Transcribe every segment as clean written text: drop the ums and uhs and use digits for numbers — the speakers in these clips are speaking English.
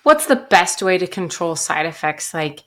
What's the best way to control side effects like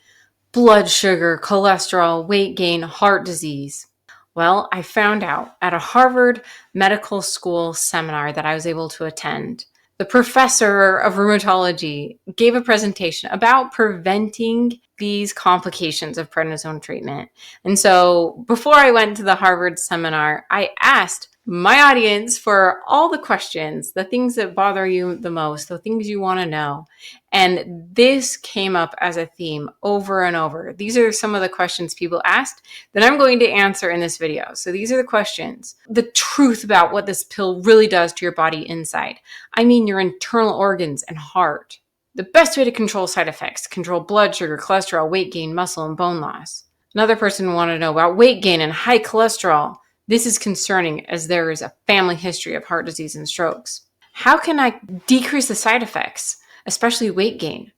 blood sugar, cholesterol, weight gain, heart disease? Well, I found out at a Harvard Medical School seminar that I was able to attend. The professor of rheumatology gave a presentation about preventing these complications of prednisone treatment. And so before I went to the Harvard seminar, I asked my audience for all the questions, the things that bother you the most, the things you want to know. And this came up as a theme over and over. These are some of the questions people asked that I'm going to answer in this video. So these are the questions. The truth about what this pill really does to your body inside. I mean, your internal organs and heart. The best way to control side effects, control blood sugar, cholesterol, weight gain, muscle, and bone loss. Another person wanted to know about weight gain and high cholesterol. This is concerning as there is a family history of heart disease and strokes. How can I decrease the side effects, especially weight gain?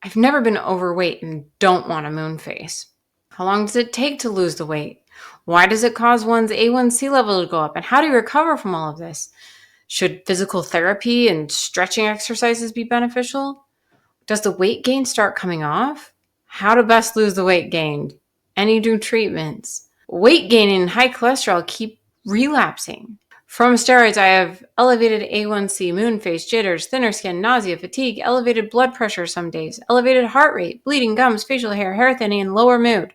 I've never been overweight and don't want a moon face. How long does it take to lose the weight? Why does it cause one's A1C level to go up? And how do you recover from all of this? Should physical therapy and stretching exercises be beneficial? Does the weight gain start coming off? How to best lose the weight gained? Any new treatments? Weight gain and high cholesterol keep relapsing. From steroids, I have elevated A1C, moon face, jitters, thinner skin, nausea, fatigue, elevated blood pressure some days, elevated heart rate, bleeding gums, facial hair thinning, and lower mood.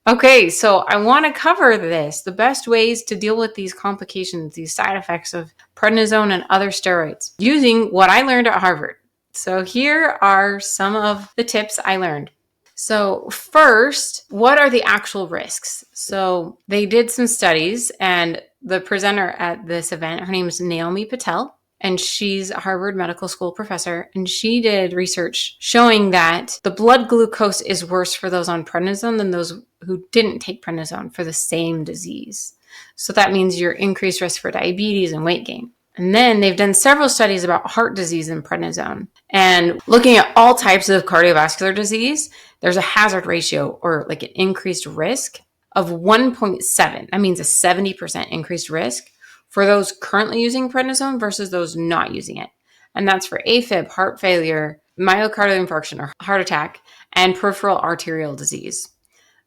Okay, so I want to cover this, the best ways to deal with these complications, these side effects of prednisone and other steroids, using what I learned at Harvard. So here are some of the tips I learned. So first, what are the actual risks? So they did some studies, and the presenter at this event, her name is Naomi Patel, and she's a Harvard Medical School professor, and she did research showing that the blood glucose is worse for those on prednisone than those who didn't take prednisone for the same disease. So that means you're increased risk for diabetes and weight gain. And then they've done several studies about heart disease and prednisone. And looking at all types of cardiovascular disease, there's a hazard ratio or like an increased risk of 1.7. That means a 70% increased risk for those currently using prednisone versus those not using it. And that's for AFib, heart failure, myocardial infarction or heart attack, and peripheral arterial disease.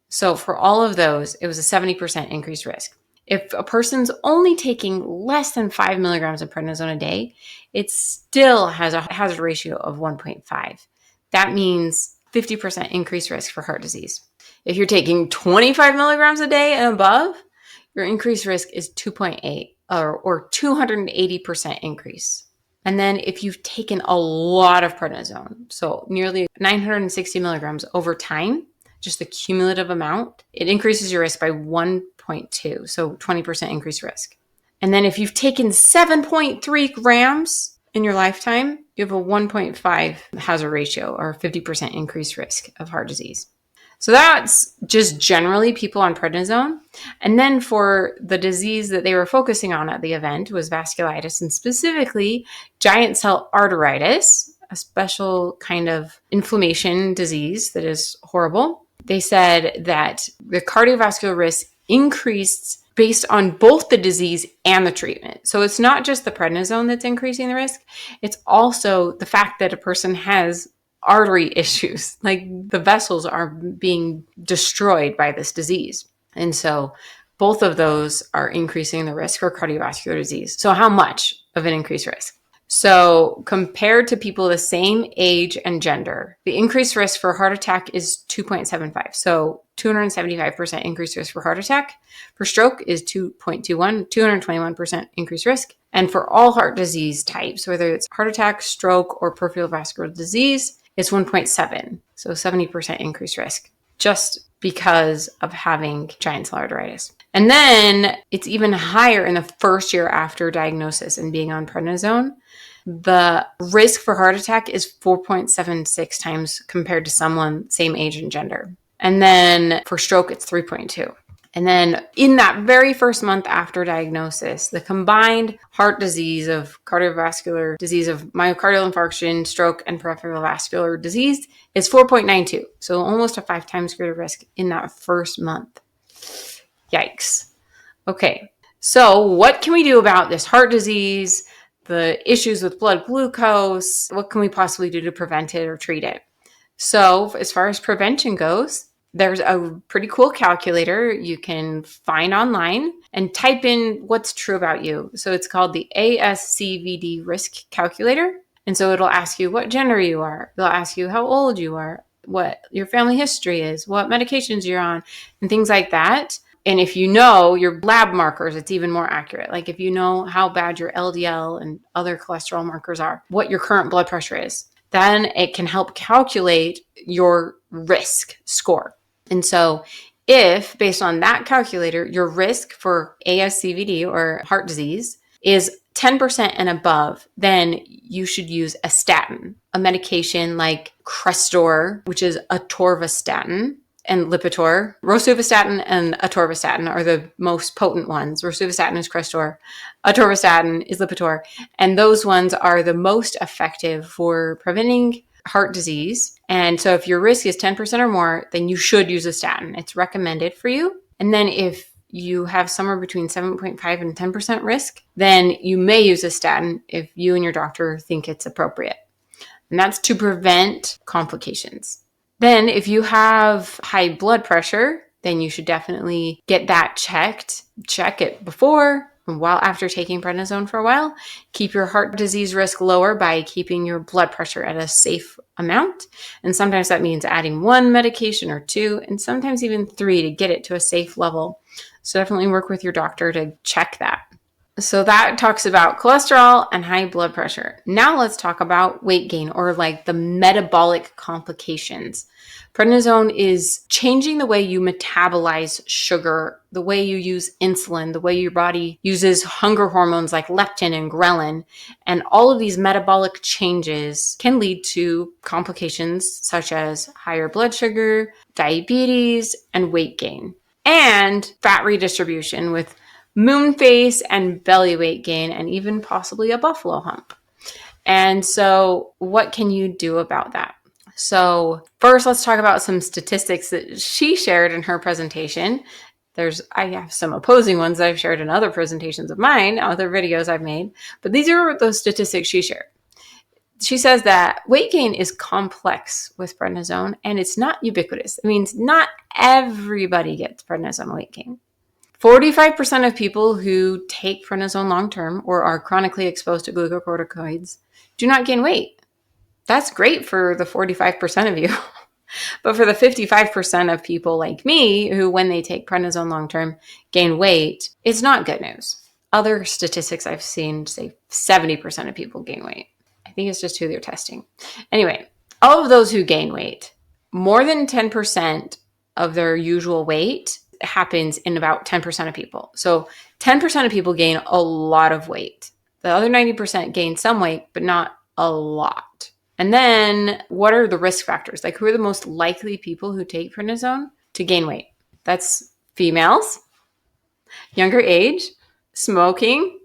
So for all of those, it was a 70% increased risk. If a person's only taking less than 5 milligrams of prednisone a day, it still has a hazard ratio of 1.5. That means 50% increased risk for heart disease. If you're taking 25 milligrams a day and above, your increased risk is 2.8 or 280% increase. And then if you've taken a lot of prednisone, so nearly 960 milligrams over time, just the cumulative amount, it increases your risk by 1.2, so 20% increased risk. And then if you've taken 7.3 grams in your lifetime, you have a 1.5 hazard ratio or 50% increased risk of heart disease. So that's just generally people on prednisone. And then for the disease that they were focusing on at the event was vasculitis, and specifically giant cell arteritis, a special kind of inflammation disease that is horrible. They said that the cardiovascular risk increased based on both the disease and the treatment. So it's not just the prednisone that's increasing the risk. It's also the fact that a person has artery issues, like the vessels are being destroyed by this disease. And so both of those are increasing the risk for cardiovascular disease. So how much of an increased risk? So compared to people the same age and gender, the increased risk for heart attack is 2.75. So 275% increased risk for heart attack. For stroke is 2.21, 221% increased risk. And for all heart disease types, whether it's heart attack, stroke, or peripheral vascular disease, it's 1.7. So 70% increased risk just because of having giant cell arteritis. And then it's even higher in the first year after diagnosis and being on prednisone. The risk for heart attack is 4.76 times compared to someone same age and gender. And then for stroke, it's 3.2. And then in that very first month after diagnosis, the combined heart disease of cardiovascular disease of myocardial infarction, stroke, and peripheral vascular disease is 4.92. So almost a 5 times greater risk in that first month. Yikes. Okay. So what can we do about this heart disease, the issues with blood glucose, what can we possibly do to prevent it or treat it? So as far as prevention goes, there's a pretty cool calculator you can find online and type in what's true about you. So it's called the ASCVD risk calculator. And so it'll ask you what gender you are. It'll ask you how old you are, what your family history is, what medications you're on, and things like that. And if you know your lab markers, it's even more accurate. Like if you know how bad your LDL and other cholesterol markers are, what your current blood pressure is, then it can help calculate your risk score. And so if, based on that calculator, your risk for ASCVD or heart disease is 10% and above, then you should use a statin, a medication like Crestor, which is atorvastatin, and Lipitor. Rosuvastatin and atorvastatin are the most potent ones. Rosuvastatin is Crestor, atorvastatin is Lipitor, and those ones are the most effective for preventing heart disease. And so if your risk is 10% or more, then you should use a statin. It's recommended for you. And then if you have somewhere between 7.5 and 10% risk, then you may use a statin if you and your doctor think it's appropriate. And that's to prevent complications. Then if you have high blood pressure, then you should definitely get that checked. Check it before and while after taking prednisone for a while. Keep your heart disease risk lower by keeping your blood pressure at a safe amount. And sometimes that means adding one medication or two, and sometimes even 3 to get it to a safe level. So definitely work with your doctor to check that. So that talks about cholesterol and high blood pressure. Now let's talk about weight gain, or like the metabolic complications. Prednisone is changing the way you metabolize sugar, the way you use insulin, the way your body uses hunger hormones like leptin and ghrelin. And all of these metabolic changes can lead to complications such as higher blood sugar, diabetes, and weight gain, and fat redistribution with moon face and belly weight gain, and even possibly a buffalo hump. And so what can you do about that? So first, let's talk about some statistics that she shared in her presentation. I have some opposing ones that I've shared in other presentations of mine, other videos I've made, but these are those statistics she shared. She says that weight gain is complex with prednisone, and it's not ubiquitous. It means not everybody gets prednisone weight gain. 45% of people who take prednisone long-term or are chronically exposed to glucocorticoids do not gain weight. That's great for the 45% of you. But for the 55% of people like me who, when they take prednisone long-term, gain weight, it's not good news. Other statistics I've seen say 70% of people gain weight. I think it's just who they're testing. Anyway, all of those who gain weight, more than 10% of their usual weight happens in about 10% of people. So 10% of people gain a lot of weight. The other 90% gain some weight, but not a lot. And then what are the risk factors? Like, who are the most likely people who take prednisone to gain weight? That's females, younger age, smoking,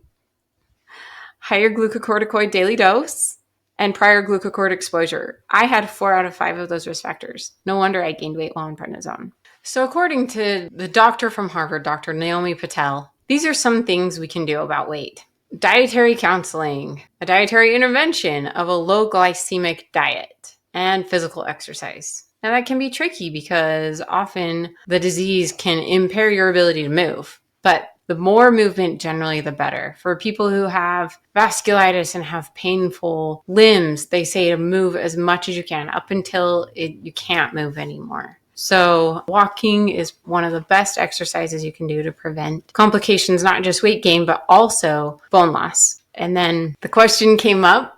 higher glucocorticoid daily dose, and prior glucocorticoid exposure. I had 4 out of 5 of those risk factors. No wonder I gained weight while on prednisone. So according to the doctor from Harvard, Dr. Naomi Patel, these are some things we can do about weight. Dietary counseling, a dietary intervention of a low glycemic diet, and physical exercise. Now that can be tricky because often the disease can impair your ability to move, but the more movement, generally, the better. For people who have vasculitis and have painful limbs, they say to move as much as you can up until you can't move anymore. So walking is one of the best exercises you can do to prevent complications, not just weight gain, but also bone loss. And then the question came up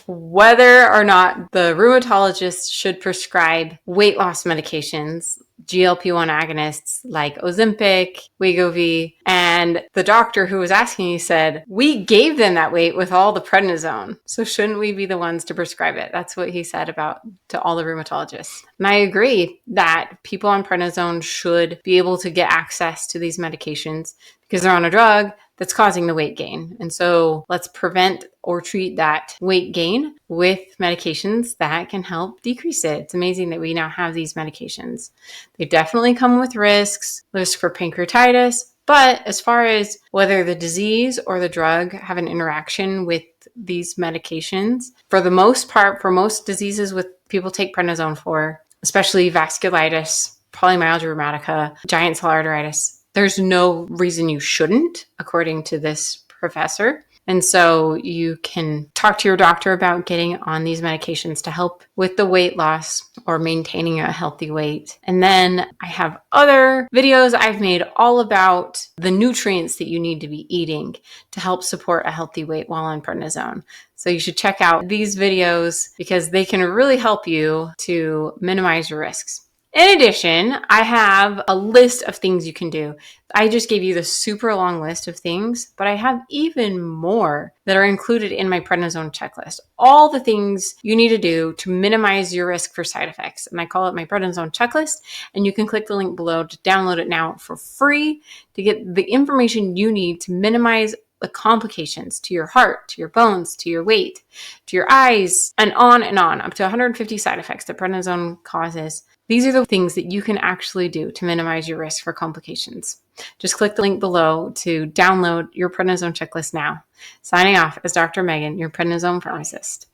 whether or not the rheumatologist should prescribe weight loss medications, GLP-1 agonists like Ozempic, Wegovy, and the doctor who was asking, he said, we gave them that weight with all the prednisone, so shouldn't we be the ones to prescribe it? That's what he said to all the rheumatologists. And I agree that people on prednisone should be able to get access to these medications because they're on a drug that's causing the weight gain. And so let's prevent or treat that weight gain with medications that can help decrease it. It's amazing that we now have these medications. They definitely come with risk for pancreatitis, but as far as whether the disease or the drug have an interaction with these medications. For the most part, for most diseases with people take prednisone for, especially vasculitis, polymyalgia rheumatica, giant cell arteritis, there's no reason you shouldn't, according to this professor. And so you can talk to your doctor about getting on these medications to help with the weight loss or maintaining a healthy weight. And then I have other videos I've made all about the nutrients that you need to be eating to help support a healthy weight while on prednisone. So you should check out these videos because they can really help you to minimize your risks. In addition, I have a list of things you can do. I just gave you the super long list of things, but I have even more that are included in my prednisone checklist. All the things you need to do to minimize your risk for side effects. And I call it my prednisone checklist. And you can click the link below to download it now for free to get the information you need to minimize the complications to your heart, to your bones, to your weight, to your eyes, and on, up to 150 side effects that prednisone causes. These are the things that you can actually do to minimize your risk for complications. Just click the link below to download your prednisone checklist now. Signing off as Dr. Megan, your prednisone pharmacist.